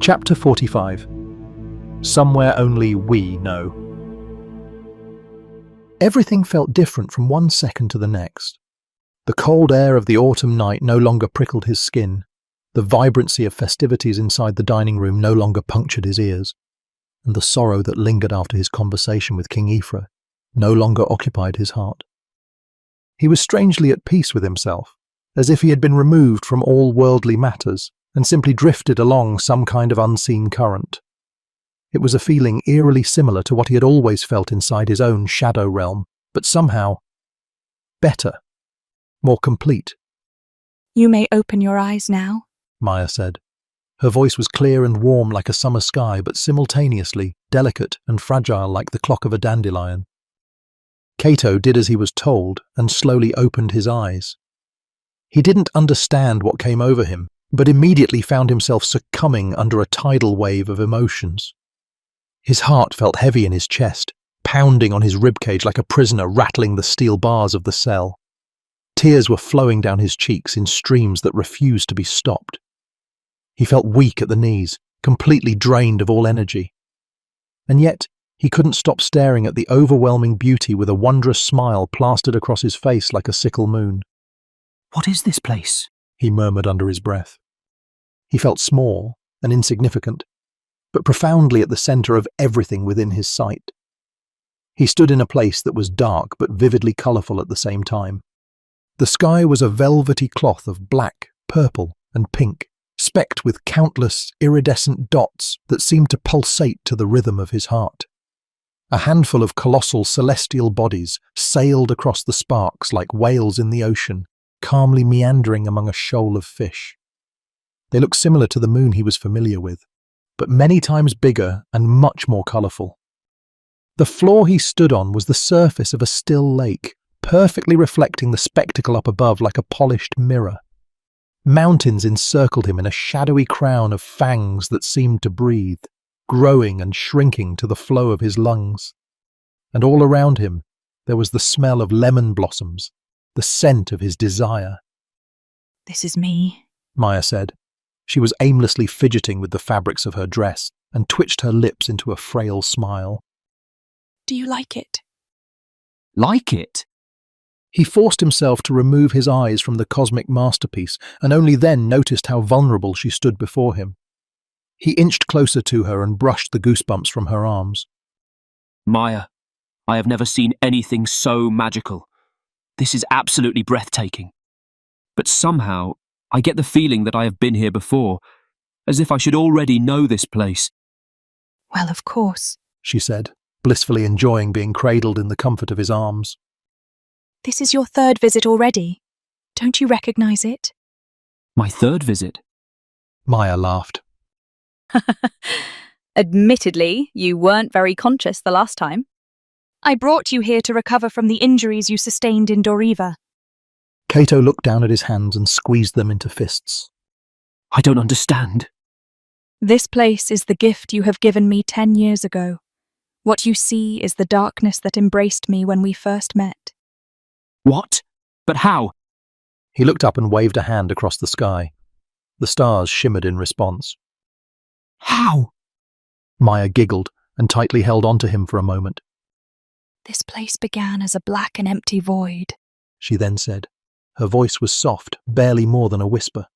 Chapter 45. Somewhere Only We Know. Everything felt different from one second to the next. The cold air of the autumn night no longer prickled his skin. The vibrancy of festivities inside the dining room no longer punctured his ears. And the sorrow that lingered after his conversation with King Ephra no longer occupied his heart. He was strangely at peace with himself, as if he had been removed from all worldly matters and simply drifted along some kind of unseen current. It was a feeling eerily similar to what he had always felt inside his own shadow realm, but somehow better, more complete. "You may open your eyes now," Maya said. Her voice was clear and warm like a summer sky, but simultaneously delicate and fragile like the clock of a dandelion. Cato did as he was told and slowly opened his eyes. He didn't understand what came over him, but immediately found himself succumbing under a tidal wave of emotions. His heart felt heavy in his chest, pounding on his ribcage like a prisoner rattling the steel bars of the cell. Tears were flowing down his cheeks in streams that refused to be stopped. He felt weak at the knees, completely drained of all energy. And yet, he couldn't stop staring at the overwhelming beauty with a wondrous smile plastered across his face like a sickle moon. "What is this place?" he murmured under his breath. He felt small and insignificant, but profoundly at the centre of everything within his sight. He stood in a place that was dark but vividly colourful at the same time. The sky was a velvety cloth of black, purple, and pink, specked with countless iridescent dots that seemed to pulsate to the rhythm of his heart. A handful of colossal celestial bodies sailed across the sparks like whales in the ocean, calmly meandering among a shoal of fish. They looked similar to the moon he was familiar with, but many times bigger and much more colourful. The floor he stood on was the surface of a still lake, perfectly reflecting the spectacle up above like a polished mirror. Mountains encircled him in a shadowy crown of fangs that seemed to breathe, growing and shrinking to the flow of his lungs. And all around him there was the smell of lemon blossoms, the scent of his desire. "This is me," Maya said. She was aimlessly fidgeting with the fabrics of her dress and twitched her lips into a frail smile. "Do you like it?" "Like it?" He forced himself to remove his eyes from the cosmic masterpiece and only then noticed how vulnerable she stood before him. He inched closer to her and brushed the goosebumps from her arms. "Maya, I have never seen anything so magical. This is absolutely breathtaking. But somehow, I get the feeling that I have been here before, as if I should already know this place." "Well, of course. She said, blissfully enjoying being cradled in the comfort of his arms. This is your third visit already. Don't you recognise it?" "My third visit?" Maya laughed. "Admittedly, you weren't very conscious the last time. I brought you here to recover from the injuries you sustained in Doriva." Cato looked down at his hands and squeezed them into fists. "I don't understand." "This place is the gift you have given me 10 years ago. What you see is the darkness that embraced me when we first met." "What? But how?" He looked up and waved a hand across the sky. The stars shimmered in response. "How?" Maya giggled and tightly held onto him for a moment. "This place began as a black and empty void," she then said. Her voice was soft, barely more than a whisper.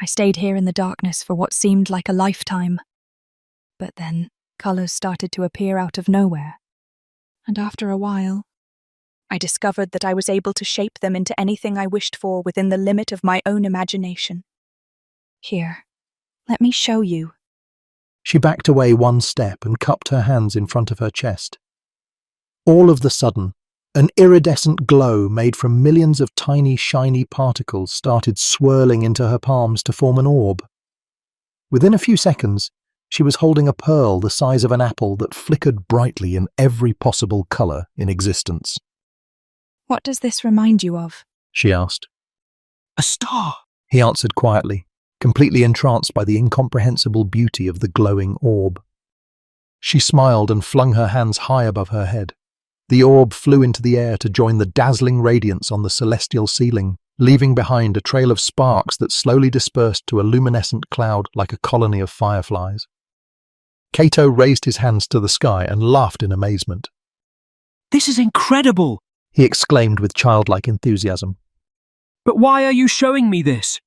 "I stayed here in the darkness for what seemed like a lifetime. But then colours started to appear out of nowhere. And after a while, I discovered that I was able to shape them into anything I wished for within the limit of my own imagination. Here, let me show you." She backed away one step and cupped her hands in front of her chest. All of the sudden, an iridescent glow made from millions of tiny, shiny particles started swirling into her palms to form an orb. Within a few seconds, she was holding a pearl the size of an apple that flickered brightly in every possible colour in existence. "What does this remind you of?" she asked. "A star," He answered quietly, completely entranced by the incomprehensible beauty of the glowing orb. She smiled and flung her hands high above her head. The orb flew into the air to join the dazzling radiance on the celestial ceiling, leaving behind a trail of sparks that slowly dispersed to a luminescent cloud like a colony of fireflies. Cato raised his hands to the sky and laughed in amazement. This is incredible! He exclaimed with childlike enthusiasm. But why are you showing me this?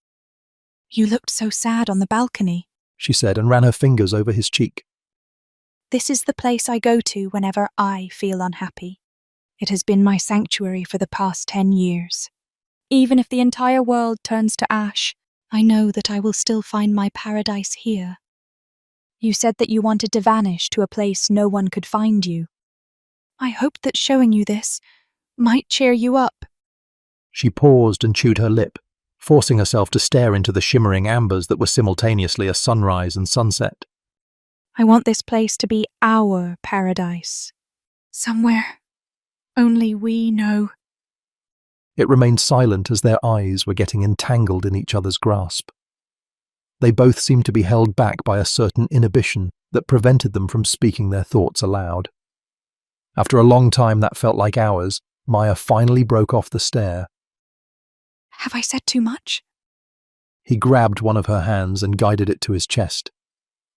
You looked so sad on the balcony, She said and ran her fingers over his cheek. This is the place I go to whenever I feel unhappy. It has been my sanctuary for the past 10 years. Even if the entire world turns to ash, I know that I will still find my paradise here. You said that you wanted to vanish to a place no one could find you. I hoped that showing you this might cheer you up. She paused and chewed her lip, forcing herself to stare into the shimmering ambers that were simultaneously a sunrise and sunset. I want this place to be our paradise. Somewhere only we know. It remained silent as their eyes were getting entangled in each other's grasp. They both seemed to be held back by a certain inhibition that prevented them from speaking their thoughts aloud. After a long time that felt like hours, Maya finally broke off the stare. Have I said too much? He grabbed one of her hands and guided it to his chest.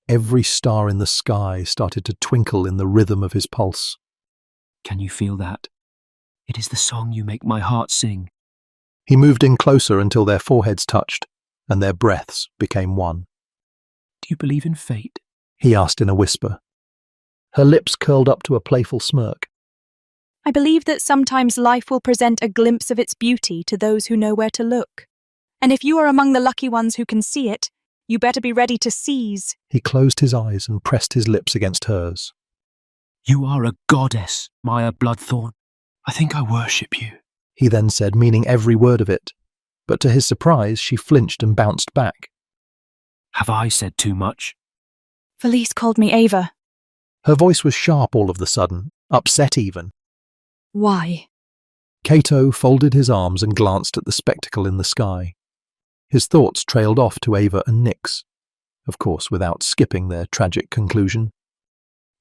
Every star in the sky started to twinkle in the rhythm of his pulse. Can you feel that? It is the song you make my heart sing. He moved in closer until their foreheads touched, and their breaths became one. Do you believe in fate? He asked in a whisper. Her lips curled up to a playful smirk. I believe that sometimes life will present a glimpse of its beauty to those who know where to look. And if you are among the lucky ones who can see it, you better be ready to seize. He closed his eyes and pressed his lips against hers. You are a goddess, Maya Bloodthorn. I think I worship you. He then said, meaning every word of it. But to his surprise, she flinched and bounced back. Have I said too much? Felice called me Ava. Her voice was sharp all of the sudden, upset even. Why? Cato folded his arms and glanced at the spectacle in the sky. His thoughts trailed off to Ava and Nyx, of course without skipping their tragic conclusion.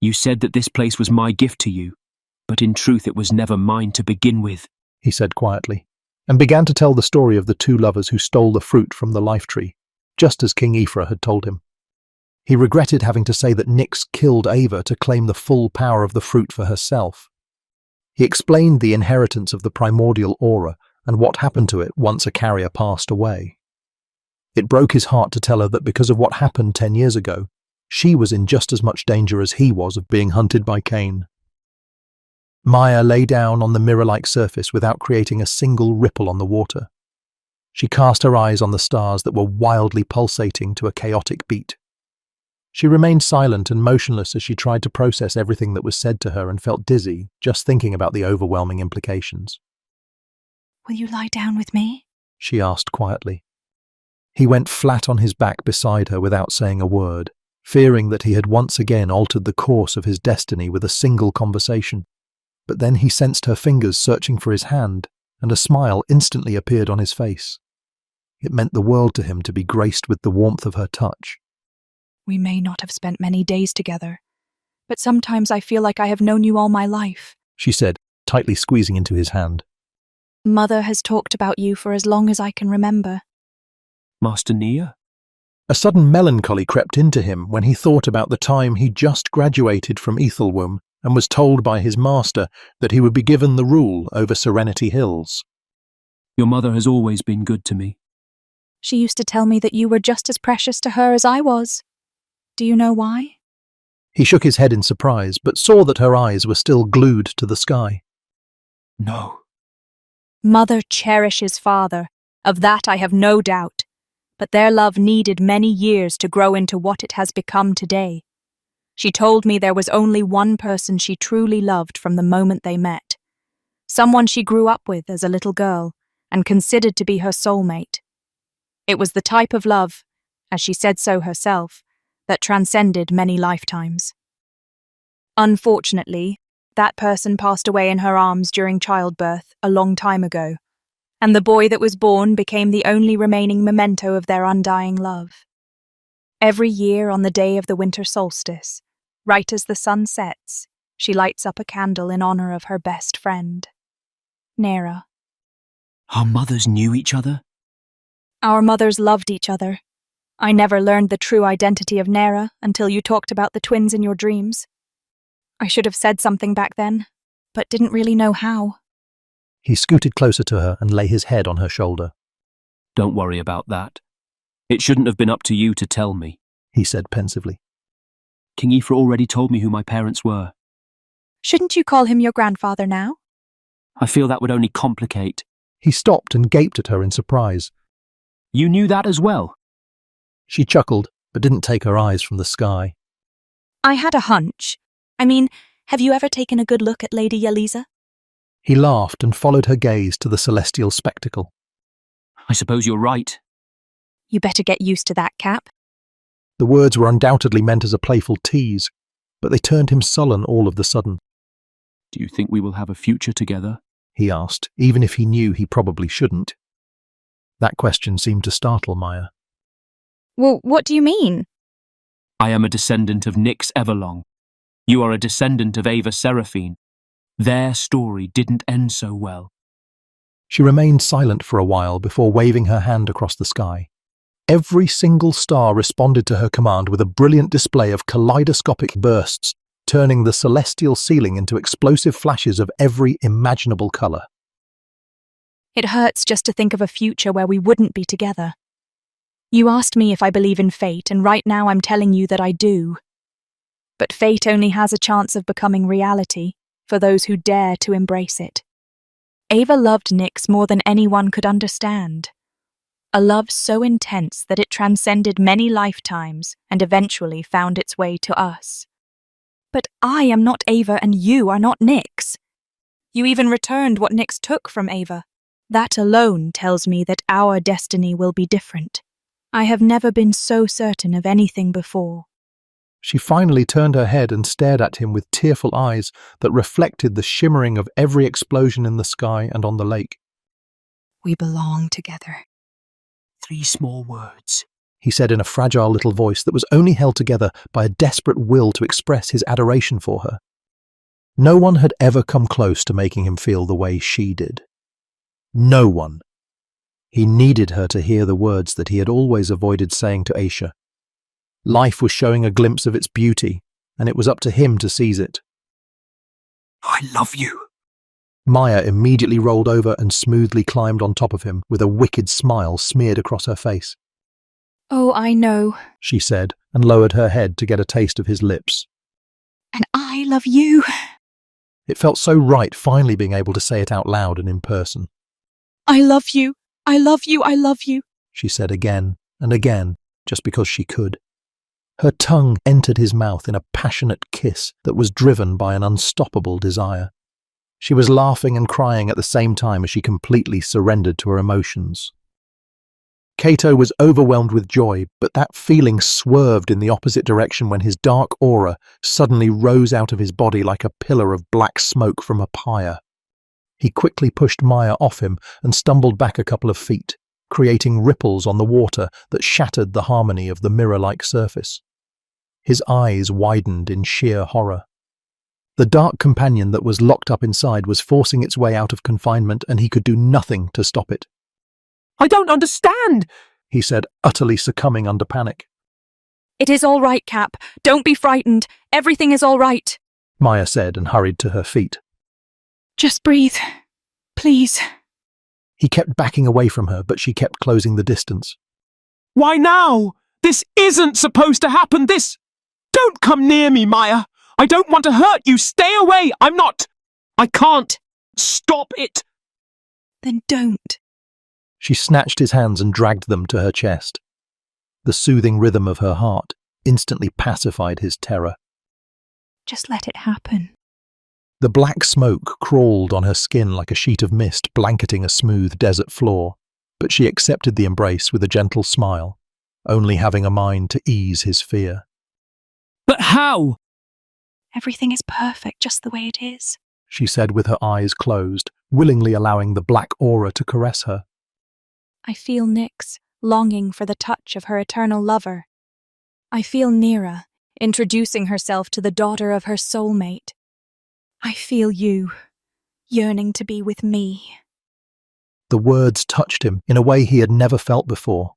You said that this place was my gift to you, but in truth it was never mine to begin with, he said quietly, and began to tell the story of the two lovers who stole the fruit from the life tree, just as King Aoife had told him. He regretted having to say that Nyx killed Ava to claim the full power of the fruit for herself. He explained the inheritance of the primordial aura and what happened to it once a carrier passed away. It broke his heart to tell her that because of what happened 10 years ago, she was in just as much danger as he was of being hunted by Cain. Maya lay down on the mirror-like surface without creating a single ripple on the water. She cast her eyes on the stars that were wildly pulsating to a chaotic beat. She remained silent and motionless as she tried to process everything that was said to her and felt dizzy just thinking about the overwhelming implications. Will you lie down with me? She asked quietly. He went flat on his back beside her without saying a word, fearing that he had once again altered the course of his destiny with a single conversation. But then he sensed her fingers searching for his hand, and a smile instantly appeared on his face. It meant the world to him to be graced with the warmth of her touch. We may not have spent many days together, but sometimes I feel like I have known you all my life, she said, tightly squeezing into his hand. Mother has talked about you for as long as I can remember. Master Nia? A sudden melancholy crept into him when he thought about the time he just graduated from Ethelwomb and was told by his master that he would be given the rule over Serenity Hills. Your mother has always been good to me. She used to tell me that you were just as precious to her as I was. Do you know why? He shook his head in surprise, but saw that her eyes were still glued to the sky. No. Mother cherishes father, of that I have no doubt, but their love needed many years to grow into what it has become today. She told me there was only one person she truly loved from the moment they met, someone she grew up with as a little girl and considered to be her soulmate. It was the type of love, as she said so herself, that transcended many lifetimes. Unfortunately, that person passed away in her arms during childbirth a long time ago, and the boy that was born became the only remaining memento of their undying love. Every year on the day of the winter solstice, right as the sun sets, she lights up a candle in honor of her best friend, Nera. Our mothers knew each other? Our mothers loved each other. I never learned the true identity of Nera until you talked about the twins in your dreams. I should have said something back then, but didn't really know how. He scooted closer to her and lay his head on her shoulder. Don't worry about that. It shouldn't have been up to you to tell me, he said pensively. King Aoife already told me who my parents were. Shouldn't you call him your grandfather now? I feel that would only complicate. He stopped and gaped at her in surprise. You knew that as well? She chuckled, but didn't take her eyes from the sky. I had a hunch. I mean, have you ever taken a good look at Lady Yaliza? He laughed and followed her gaze to the celestial spectacle. I suppose you're right. You better get used to that, Cap. The words were undoubtedly meant as a playful tease, but they turned him sullen all of the sudden. Do you think we will have a future together? He asked, even if he knew he probably shouldn't. That question seemed to startle Maya. Well, what do you mean? I am a descendant of Nyx Everlong. You are a descendant of Ava Seraphine. Their story didn't end so well. She remained silent for a while before waving her hand across the sky. Every single star responded to her command with a brilliant display of kaleidoscopic bursts, turning the celestial ceiling into explosive flashes of every imaginable colour. It hurts just to think of a future where we wouldn't be together. You asked me if I believe in fate, and right now I'm telling you that I do. But fate only has a chance of becoming reality for those who dare to embrace it. Ava loved Nyx more than anyone could understand. A love so intense that it transcended many lifetimes and eventually found its way to us. But I am not Ava and you are not Nyx. You even returned what Nyx took from Ava. That alone tells me that our destiny will be different. I have never been so certain of anything before. She finally turned her head and stared at him with tearful eyes that reflected the shimmering of every explosion in the sky and on the lake. We belong together. 3 small words, he said in a fragile little voice that was only held together by a desperate will to express his adoration for her. No one had ever come close to making him feel the way she did. No one. He needed her to hear the words that he had always avoided saying to Aisha. Life was showing a glimpse of its beauty, and it was up to him to seize it. I love you. Maya immediately rolled over and smoothly climbed on top of him with a wicked smile smeared across her face. Oh, I know. She said, and lowered her head to get a taste of his lips. And I love you. It felt so right finally being able to say it out loud and in person. I love you. I love you. I love you. She said again and again, just because she could. Her tongue entered his mouth in a passionate kiss that was driven by an unstoppable desire. She was laughing and crying at the same time as she completely surrendered to her emotions. Kato was overwhelmed with joy, but that feeling swerved in the opposite direction when his dark aura suddenly rose out of his body like a pillar of black smoke from a pyre. He quickly pushed Maya off him and stumbled back a couple of feet, creating ripples on the water that shattered the harmony of the mirror-like surface. His eyes widened in sheer horror. The dark companion that was locked up inside was forcing its way out of confinement, and he could do nothing to stop it. I don't understand, he said, utterly succumbing under panic. It is all right, Cap. Don't be frightened. Everything is all right. Maya said and hurried to her feet. Just breathe. Please. He kept backing away from her, but she kept closing the distance. Why now? This isn't supposed to happen. Don't come near me, Maya. I don't want to hurt you. Stay away. I can't. Stop it. Then don't. She snatched his hands and dragged them to her chest. The soothing rhythm of her heart instantly pacified his terror. Just let it happen. The black smoke crawled on her skin like a sheet of mist blanketing a smooth desert floor, but she accepted the embrace with a gentle smile, only having a mind to ease his fear. But how? Everything is perfect just the way it is, she said with her eyes closed, willingly allowing the black aura to caress her. I feel Nyx longing for the touch of her eternal lover. I feel Nera introducing herself to the daughter of her soulmate. I feel you yearning to be with me. The words touched him in a way he had never felt before.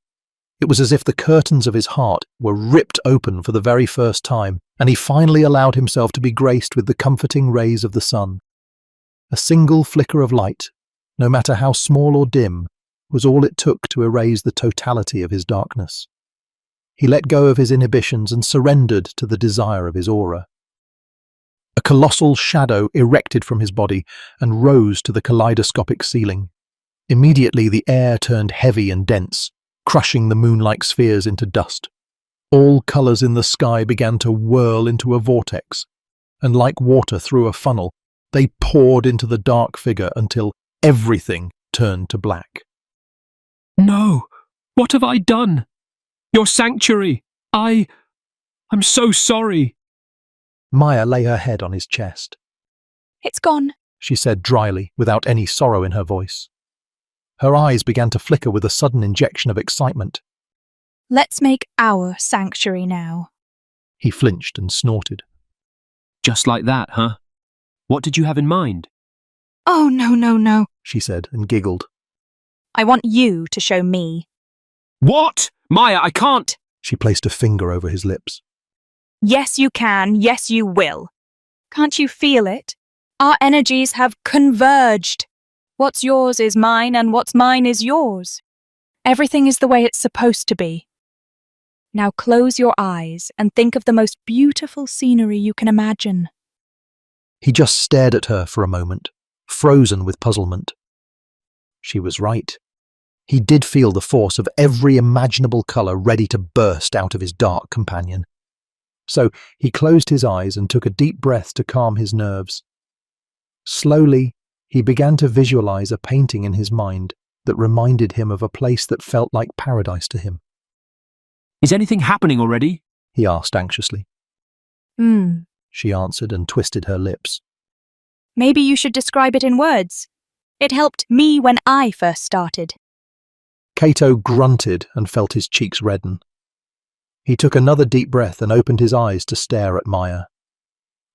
It was as if the curtains of his heart were ripped open for the very first time, and he finally allowed himself to be graced with the comforting rays of the sun. A single flicker of light, no matter how small or dim, was all it took to erase the totality of his darkness. He let go of his inhibitions and surrendered to the desire of his aura. A colossal shadow erected from his body and rose to the kaleidoscopic ceiling. Immediately the air turned heavy and dense, crushing the moon-like spheres into dust. All colours in the sky began to whirl into a vortex, and like water through a funnel, they poured into the dark figure until everything turned to black. No! What have I done? Your sanctuary! I'm so sorry! Maya lay her head on his chest. It's gone. She said dryly, without any sorrow in her voice. Her eyes began to flicker with a sudden injection of excitement. Let's make our sanctuary now. He flinched and snorted. Just like that, huh? What did you have in mind? Oh, no, She said and giggled. I want you to show me. What? Maya, I can't! She placed a finger over his lips. Yes, you can. Yes, you will. Can't you feel it? Our energies have converged. What's yours is mine, and what's mine is yours. Everything is the way it's supposed to be. Now close your eyes and think of the most beautiful scenery you can imagine. He just stared at her for a moment, frozen with puzzlement. She was right. He did feel the force of every imaginable colour ready to burst out of his dark companion. So he closed his eyes and took a deep breath to calm his nerves. Slowly, he began to visualize a painting in his mind that reminded him of a place that felt like paradise to him. Is anything happening already? He asked anxiously. She answered and twisted her lips. Maybe you should describe it in words. It helped me when I first started. Cato grunted and felt his cheeks redden. He took another deep breath and opened his eyes to stare at Maya.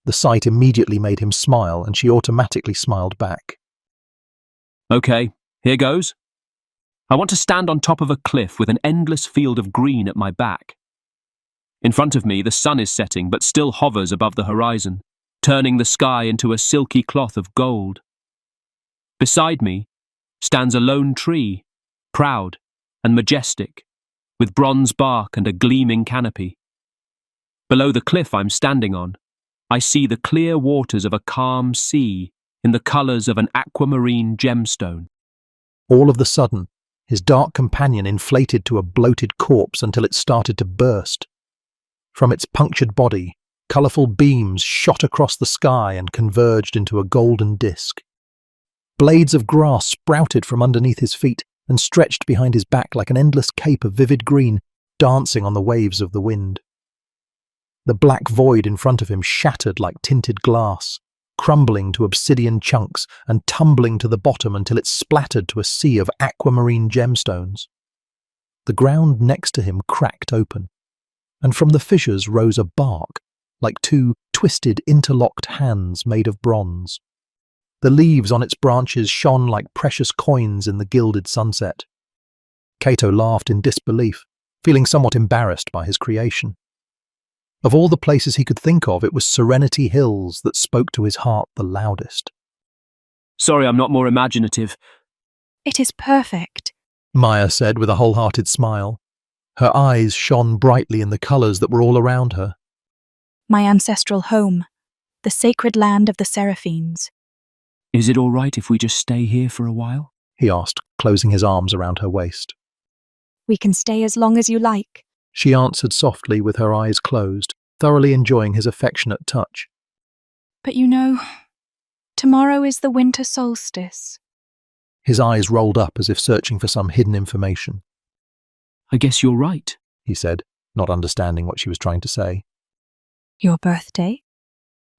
The sight immediately made him smile, and she automatically smiled back. Okay, here goes. I want to stand on top of a cliff with an endless field of green at my back. In front of me, the sun is setting but still hovers above the horizon, turning the sky into a silky cloth of gold. Beside me stands a lone tree, proud and majestic, with bronze bark and a gleaming canopy. Below the cliff I'm standing on, I see the clear waters of a calm sea in the colours of an aquamarine gemstone. All of the sudden, his dark companion inflated to a bloated corpse until it started to burst. From its punctured body, colourful beams shot across the sky and converged into a golden disk. Blades of grass sprouted from underneath his feet and stretched behind his back like an endless cape of vivid green, dancing on the waves of the wind. The black void in front of him shattered like tinted glass, crumbling to obsidian chunks and tumbling to the bottom until it splattered to a sea of aquamarine gemstones. The ground next to him cracked open, and from the fissures rose a bark, like two twisted, interlocked hands made of bronze. The leaves on its branches shone like precious coins in the gilded sunset. Cato laughed in disbelief, feeling somewhat embarrassed by his creation. Of all the places he could think of, it was Serenity Hills that spoke to his heart the loudest. Sorry I'm not more imaginative. It is perfect, Maya said with a wholehearted smile. Her eyes shone brightly in the colours that were all around her. my ancestral home, the sacred land of the Seraphines. Is it all right if we just stay here for a while? He asked, closing his arms around her waist. We can stay as long as you like. She answered softly with her eyes closed, thoroughly enjoying his affectionate touch. But you know, tomorrow is the winter solstice. His eyes rolled up as if searching for some hidden information. I guess you're right. He said, not understanding what she was trying to say. Your birthday?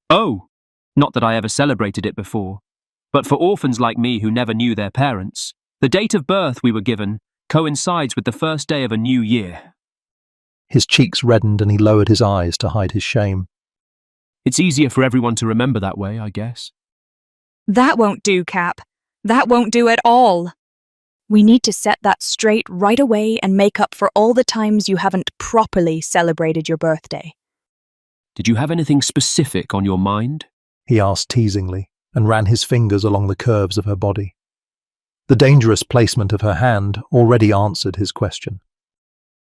Oh, not that I ever celebrated it before. But for orphans like me who never knew their parents, the date of birth we were given coincides with the first day of a new year. His cheeks reddened and he lowered his eyes to hide his shame. It's easier for everyone to remember that way, I guess. That won't do, Cap. That won't do at all. We need to set that straight right away and make up for all the times you haven't properly celebrated your birthday. Did you have anything specific on your mind? He asked teasingly and ran his fingers along the curves of her body. The dangerous placement of her hand already answered his question.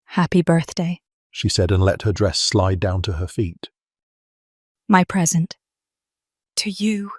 Happy birthday. She said and let her dress slide down to her feet. My present. To you.